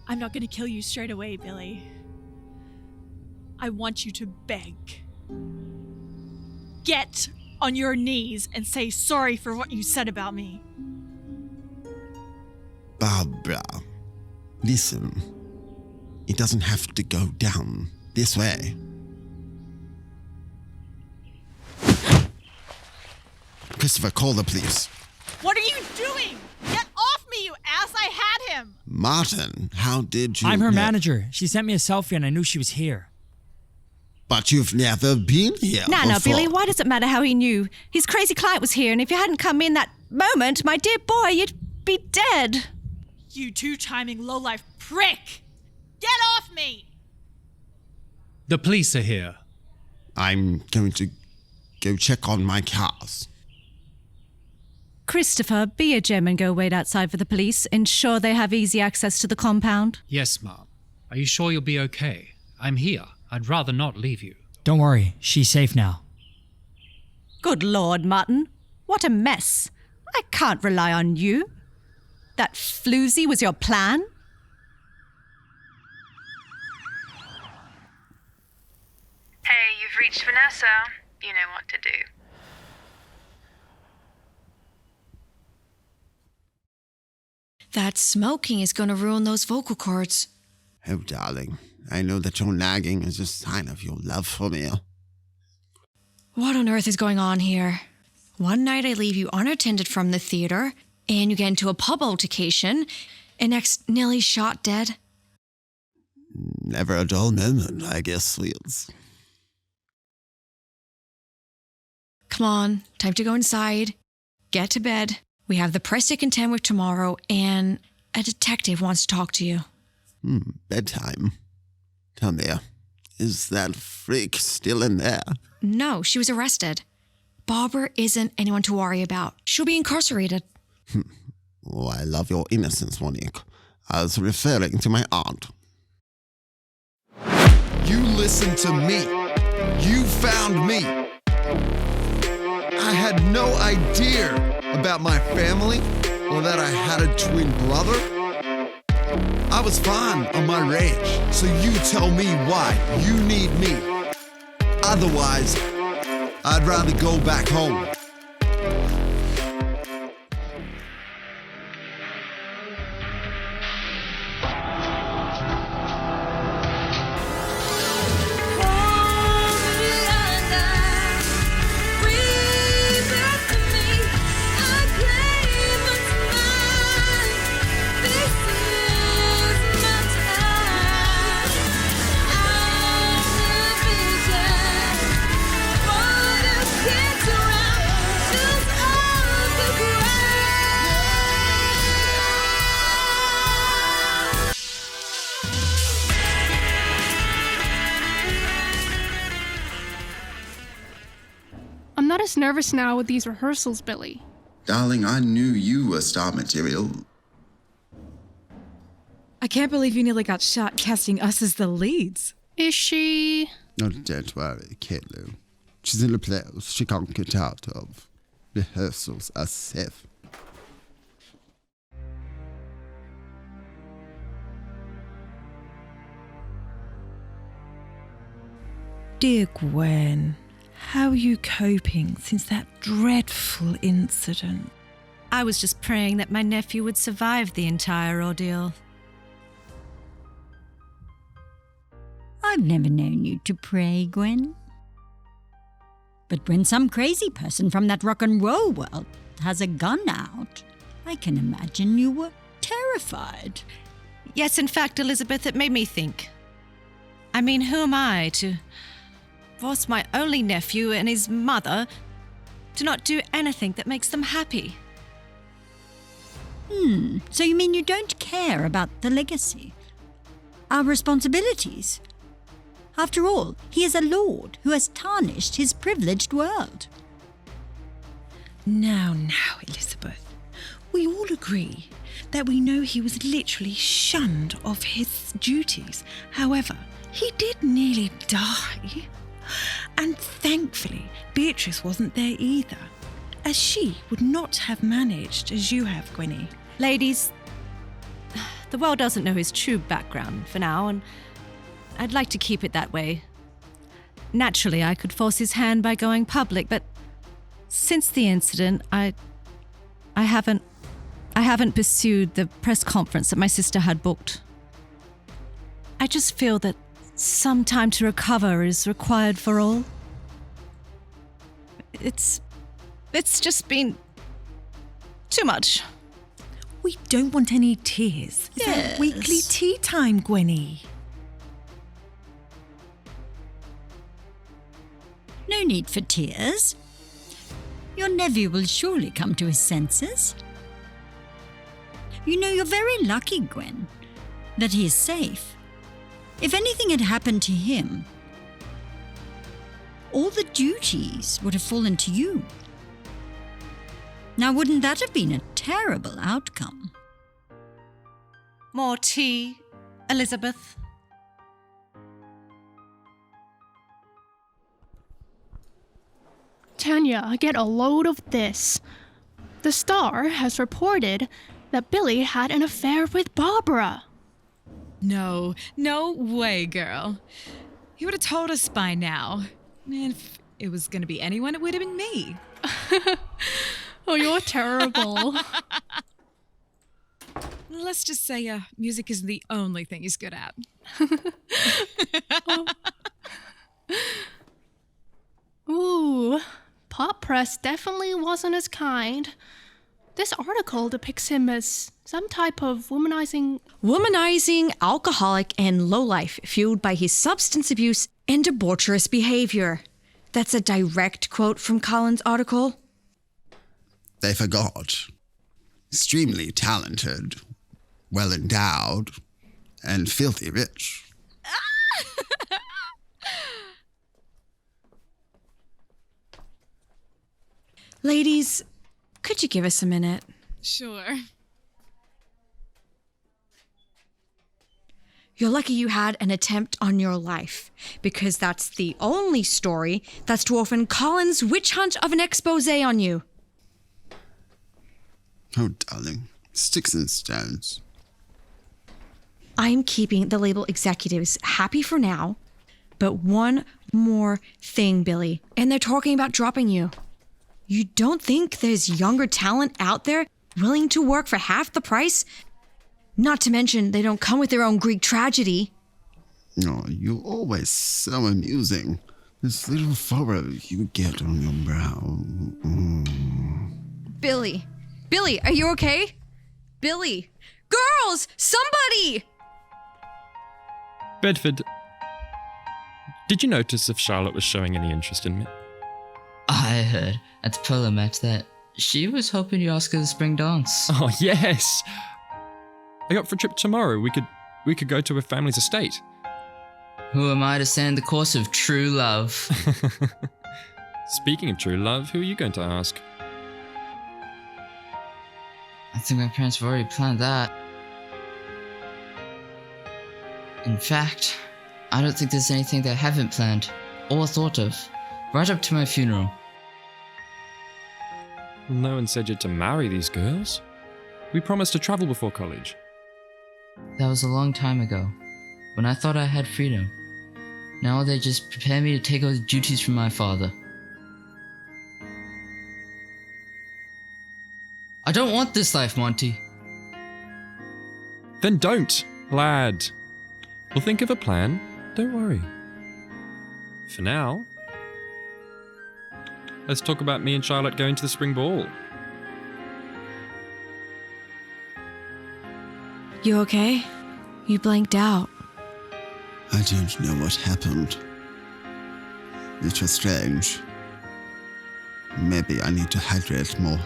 I'm not going to kill you straight away, Billy. I want you to beg. Get on your knees and say sorry for what you said about me. Barbara, listen. It doesn't have to go down this way. Christopher, call the police. What are you doing? Get off me, you ass! I had him! Martin, how did you... I'm her manager. She sent me a selfie and I knew she was here. But you've never been here No, before. Billy, why does it matter how he knew? His crazy client was here, and if you hadn't come in that moment, my dear boy, you'd be dead. You two-timing lowlife prick! Get off me! The police are here. I'm going to go check on my cars. Christopher, be a gem and go wait outside for the police. Ensure they have easy access to the compound. Yes, Mom. Are you sure you'll be okay? I'm here. I'd rather not leave you. Don't worry, she's safe now. Good Lord, Martin. What a mess. I can't rely on you. That floozy was your plan? Hey, you've reached Vanessa. You know what to do. That smoking is going to ruin those vocal cords. Oh, darling, I know that your nagging is a sign of your love for me. What on earth is going on here? One night I leave you unattended from the theater, and you get into a pub altercation, and next nearly shot dead. Never a dull moment, I guess, sweets. Come on, time to go inside. Get to bed. We have the press to contend with tomorrow, and a detective wants to talk to you. Bedtime. Tell me, is that freak still in there? No, she was arrested. Barbara isn't anyone to worry about. She'll be incarcerated. Oh, I love your innocence, Monique. I was referring to my aunt. You listened to me. You found me. I had no idea about my family or that I had a twin brother. I was fine on my ranch, so you tell me why you need me. Otherwise, I'd rather go back home. I'm not as nervous now with these rehearsals, Billy. Darling, I knew you were star material. I can't believe you nearly got shot casting us as the leads. Is she? Oh, don't worry, Caitlin. She's in a place she can't get out of. Rehearsals are safe. Dear Gwen, how are you coping since that dreadful incident? I was just praying that my nephew would survive the entire ordeal. I've never known you to pray, Gwen. But when some crazy person from that rock and roll world has a gun out, I can imagine you were terrified. Yes, in fact, Elizabeth, it made me think. I mean, who am I to force my only nephew and his mother to not do anything that makes them happy? So you mean you don't care about the legacy? Our responsibilities? After all, he is a lord who has tarnished his privileged world. Now, Elizabeth. We all agree that we know he was literally shunned of his duties. However, he did nearly die. And thankfully, Beatrice wasn't there either, as she would not have managed as you have, Gwenny. Ladies, the world doesn't know his true background for now, and I'd like to keep it that way. Naturally, I could force his hand by going public, but since the incident, I haven't pursued the press conference that my sister had booked. I just feel that some time to recover is required for all. It's just been too much. We don't want any tears. It's our weekly tea time, Gwenny. No need for tears. Your nephew will surely come to his senses. You know, you're very lucky, Gwen, that he is safe. If anything had happened to him, all the duties would have fallen to you. Now, wouldn't that have been a terrible outcome? More tea, Elizabeth? Tanya, get a load of this. The Star has reported that Billy had an affair with Barbara. No way, girl. He would have told us by now. And if it was going to be anyone, it would have been me. Oh, you're terrible. Let's just say music isn't the only thing he's good at. Ooh, pop press definitely wasn't as kind. This article depicts him as some type of Womanizing alcoholic and lowlife fueled by his substance abuse and debaucherous behavior. That's a direct quote from Colin's article. They forgot. Extremely talented, well endowed, and filthy rich. Ladies, could you give us a minute? Sure. You're lucky you had an attempt on your life, because that's the only story that's dwarfing Colin's witch hunt of an expose on you. Oh, darling, sticks and stones. I'm keeping the label executives happy for now, but one more thing, Billy, and they're talking about dropping you. You don't think there's younger talent out there willing to work for half the price? Not to mention, they don't come with their own Greek tragedy. Oh, you're always so amusing. This little furrow you get on your brow. Billy, are you okay? Billy! Girls! Somebody! Bedford, did you notice if Charlotte was showing any interest in me? I heard at the polo match that she was hoping you ask her to the spring dance. Oh, yes! I got for a trip tomorrow. We could go to her family's estate. Who am I to stand the course of true love? Speaking of true love, who are you going to ask? I think my parents have already planned that. In fact, I don't think there's anything they haven't planned or thought of, right up to my funeral. No one said you'd to marry these girls. We promised to travel before college. That was a long time ago, when I thought I had freedom. Now they just prepare me to take over the duties from my father. I don't want this life, Monty. Then don't, lad. We'll think of a plan. Don't worry. For now, let's talk about me and Charlotte going to the spring ball. You okay? You blanked out. I don't know what happened. It was strange. Maybe I need to hydrate more.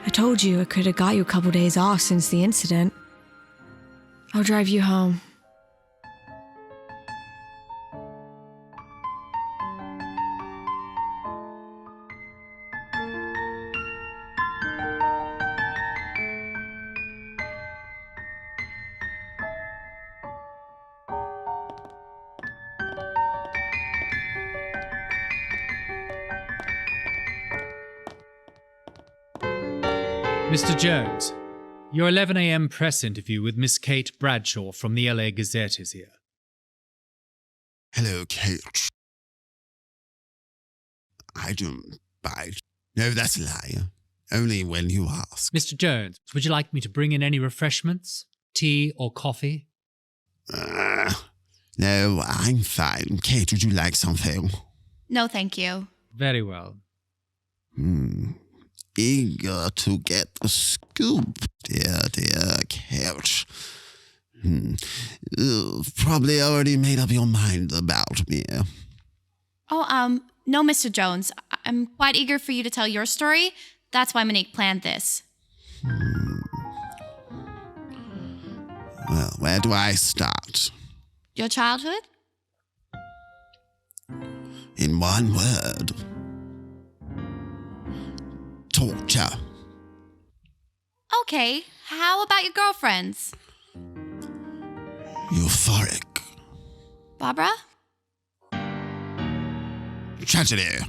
I told you I could have got you a couple days off since the incident. I'll drive you home. Mr. Jones, your 11 a.m. press interview with Miss Kate Bradshaw from the LA Gazette is here. Hello, Kate. I don't bite. No, that's a lie. Only when you ask. Mr. Jones, would you like me to bring in any refreshments? Tea or coffee? No, I'm fine. Kate, would you like something? No, thank you. Very well. Eager to get the scoop, dear Kate. You've probably already made up your mind about me. Oh, no, Mr. Jones. I'm quite eager for you to tell your story. That's why Monique planned this. Well, where do I start? Your childhood? In In one word. Torture. Okay, how about your girlfriends? Euphoric. Barbara? Tragedy.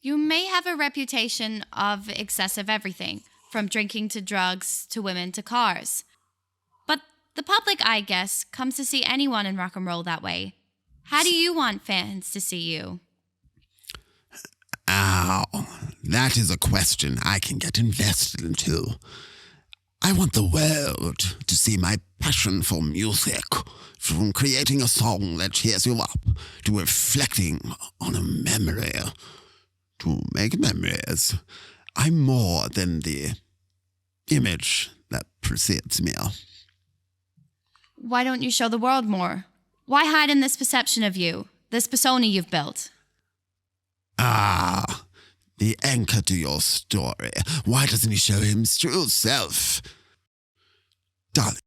You may have a reputation of excessive everything, from drinking to drugs to women to cars. But the public, I guess, comes to see anyone in rock and roll that way. How do you want fans to see you? Ow, that is a question I can get invested into. I want the world to see my passion for music, from creating a song that cheers you up, to reflecting on a memory, to make memories. I'm more than the image that precedes me. Why don't you show the world more? Why hide in this perception of you, this persona you've built? Ah, the anchor to your story. Why doesn't he show his true self? Darling,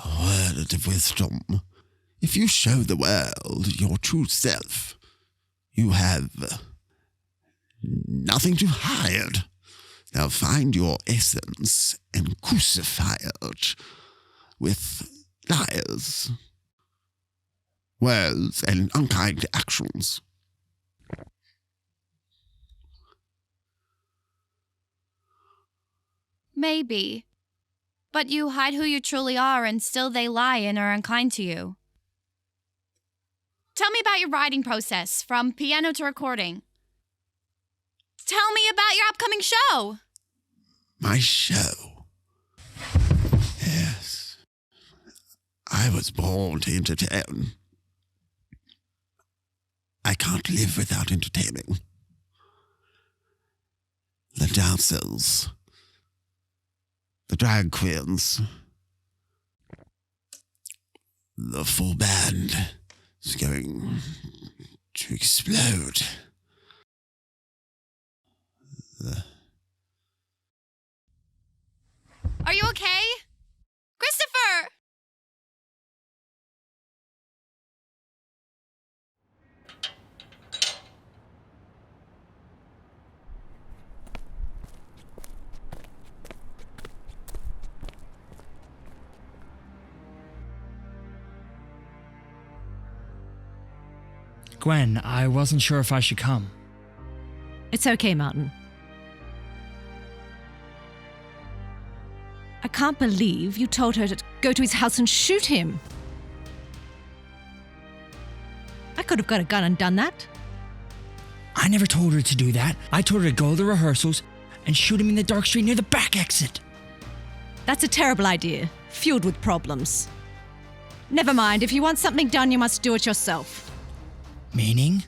a word of wisdom. If you show the world your true self, you have nothing to hide. They'll find your essence and crucify it with lies, words, and unkind actions. Maybe. But you hide who you truly are and still they lie and are unkind to you. Tell me about your writing process, from piano to recording. Tell me about your upcoming show. My show? Yes. I was born to entertain. I can't live without entertaining. The dancers, the drag queens, the full band is going to explode. Are you okay? Christopher! Gwen, I wasn't sure if I should come. It's okay, Martin. I can't believe you told her to go to his house and shoot him. I could have got a gun and done that. I never told her to do that. I told her to go to the rehearsals and shoot him in the dark street near the back exit. That's a terrible idea, fueled with problems. Never mind, if you want something done, you must do it yourself. Meaning?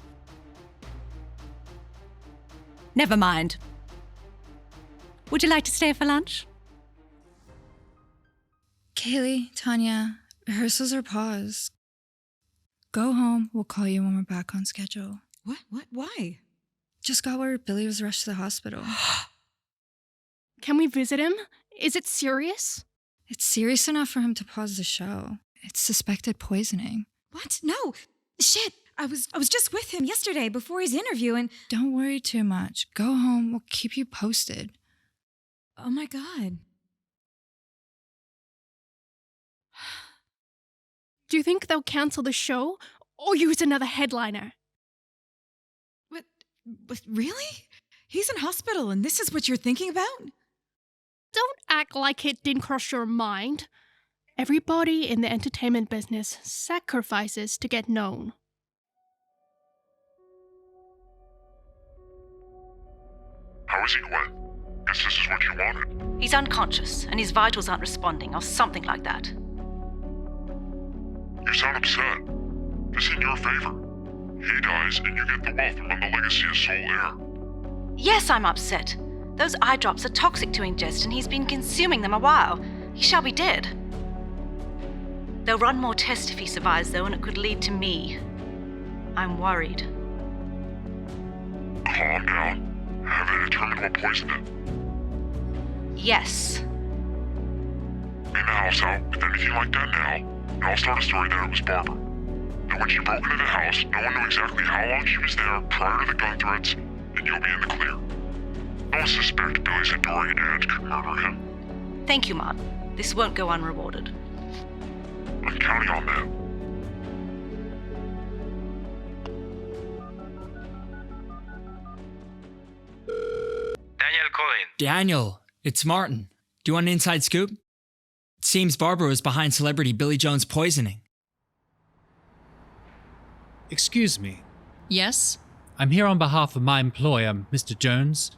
Never mind. Would you like to stay for lunch? Kaylee, Tanya, rehearsals are paused. Go home. We'll call you when we're back on schedule. What? Why? Just got word Billy was rushed to the hospital. Can we visit him? Is it serious? It's serious enough for him to pause the show. It's suspected poisoning. What? No. Shit. I was just with him yesterday before his interview and... Don't worry too much. Go home. We'll keep you posted. Oh my God. Do you think they'll cancel the show or use another headliner? But really? He's in hospital and this is what you're thinking about? Don't act like it didn't cross your mind. Everybody in the entertainment business sacrifices to get known. How is he, Gwen? Guess this is what you wanted. He's unconscious and his vitals aren't responding or something like that. You sound upset. This in your favor. He dies and you get the wealth from the legacy as sole heir. Yes, I'm upset. Those eye drops are toxic to ingest and he's been consuming them a while. He shall be dead. They'll run more tests if he survives though, and it could lead to me. I'm worried. Calm down. Have they determined what poisoned it? Yes. Clean the house out with anything like that now, and I'll start a story that it was Barbara. Don't know when she broke into the house, no one knew exactly how long she was there prior to the gun threats, and you'll be in the clear. No one suspects Billy's adoring aunt could murder him. Thank you, Martin. This won't go unrewarded. I'm counting on that. Daniel calling. Daniel, it's Martin. Do you want an inside scoop? It seems Barbara was behind celebrity Billy Jones' poisoning. Excuse me. Yes? I'm here on behalf of my employer, Mr. Jones.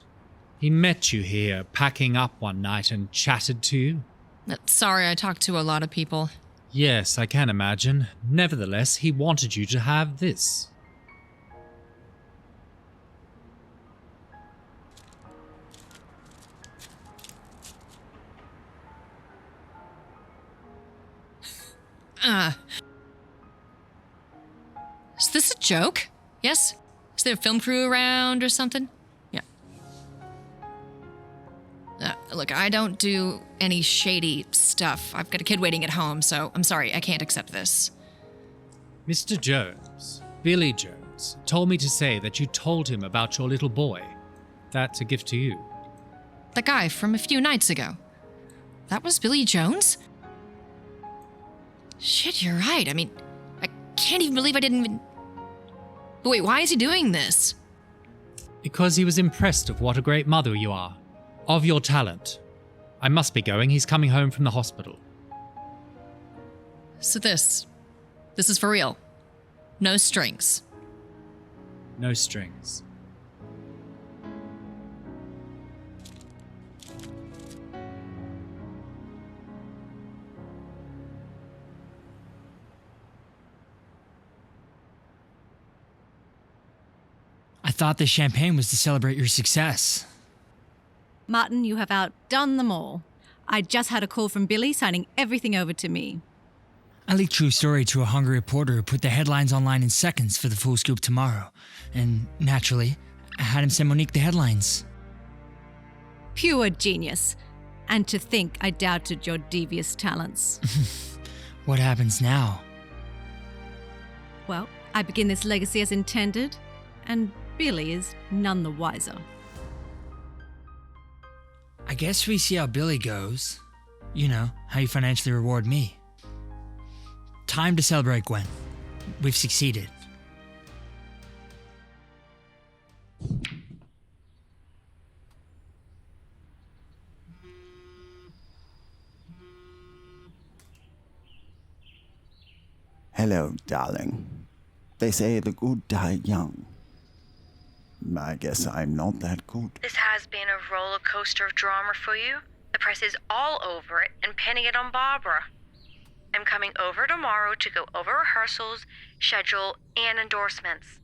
He met you here, packing up one night and chatted to you. Sorry, I talked to a lot of people. Yes, I can imagine. Nevertheless, he wanted you to have this. Is this a joke? Yes? Is there a film crew around or something? Yeah. Look, I don't do any shady stuff. I've got a kid waiting at home, so I'm sorry, I can't accept this. Mr. Jones, Billy Jones, told me to say that you told him about your little boy. That's a gift to you. The guy from a few nights ago. That was Billy Jones? Shit, you're right. I mean, I can't even believe I didn't even... But wait, why is he doing this? Because he was impressed of what a great mother you are. Of your talent. I must be going. He's coming home from the hospital. So this is for real. No strings. No strings. I thought the champagne was to celebrate your success. Martin, you have outdone them all. I just had a call from Billy signing everything over to me. I leaked true story to a hungry reporter who put the headlines online in seconds for the full scoop tomorrow. And naturally, I had him send Monique the headlines. Pure genius. And to think I doubted your devious talents. What happens now? Well, I begin this legacy as intended, and Billy is none the wiser. I guess we see how Billy goes. You know, how you financially reward me. Time to celebrate, Gwen. We've succeeded. Hello, darling. They say the good die young. I guess I'm not that good. This has been a roller coaster of drama for you. The press is all over it and pinning it on Barbara. I'm coming over tomorrow to go over rehearsals, schedule, and endorsements.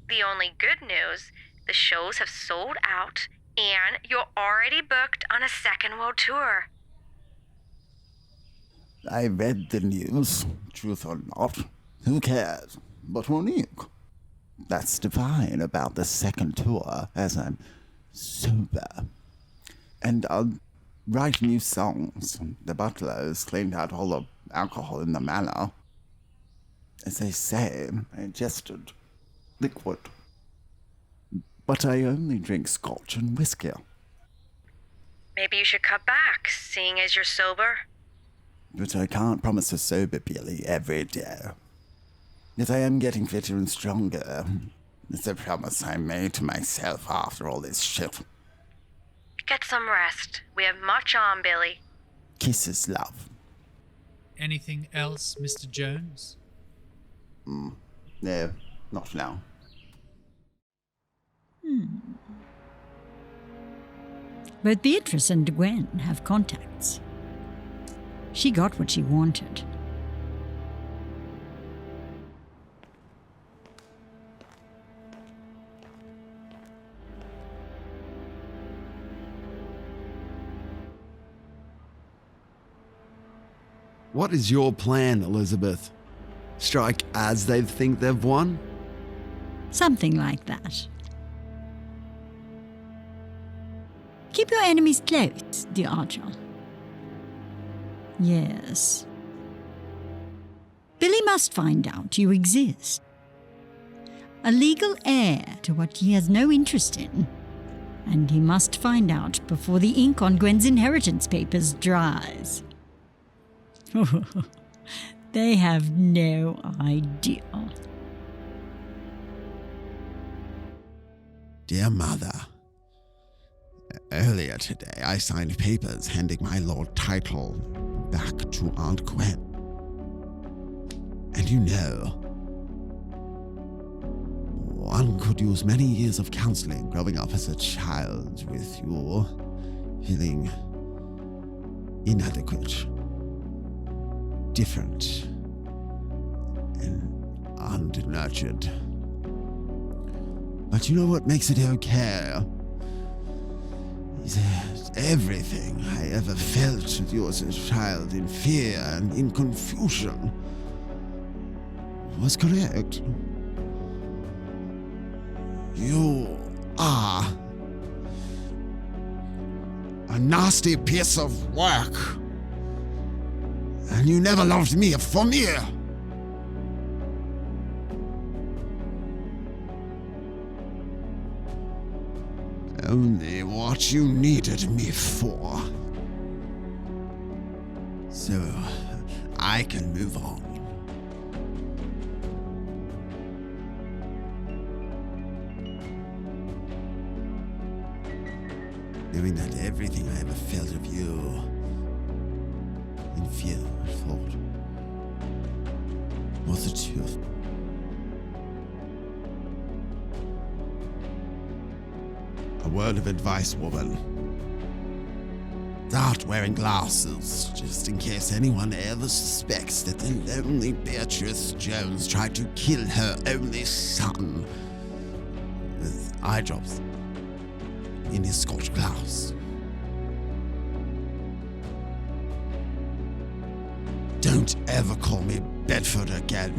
The only good news, the shows have sold out, and you're already booked on a second world tour. I read the news, truth or not. Who cares? But Monique, that's divine about the second tour, as I'm sober. And I'll write new songs. The butler has cleaned out all the alcohol in the manor. As they say, I ingested liquid. But I only drink scotch and whiskey. Maybe you should cut back, seeing as you're sober. But I can't promise a sober Billy every day. Yet I am getting fitter and stronger. It's a promise I made to myself after all this shit. Get some rest. We have much on, Billy. Kisses, love. Anything else, Mr. Jones? No, not now. Both Beatrice and Gwen have contacts. She got what she wanted. What is your plan, Elizabeth? Strike as they think they've won? Something like that. Keep your enemies close, dear Archer. Yes. Billy must find out you exist. A legal heir to what he has no interest in. And he must find out before the ink on Gwen's inheritance papers dries. They have no idea. Dear Mother, earlier today I signed papers handing my lord title back to Aunt Gwen. And you know, one could use many years of counseling growing up as a child with you feeling inadequate, different, and undnurtured. But you know what makes it okay? Is that everything I ever felt with you as a child in fear and in confusion was correct. You are a nasty piece of work. And you never loved me for me. Only what you needed me for. So I can move on. Knowing that everything I ever felt of you, in fear, thought, was the truth. A word of advice, woman. Start wearing glasses, just in case anyone ever suspects that the lonely Beatrice Jones tried to kill her only son with eye drops in his Scotch glass. Don't ever call me Bedford again.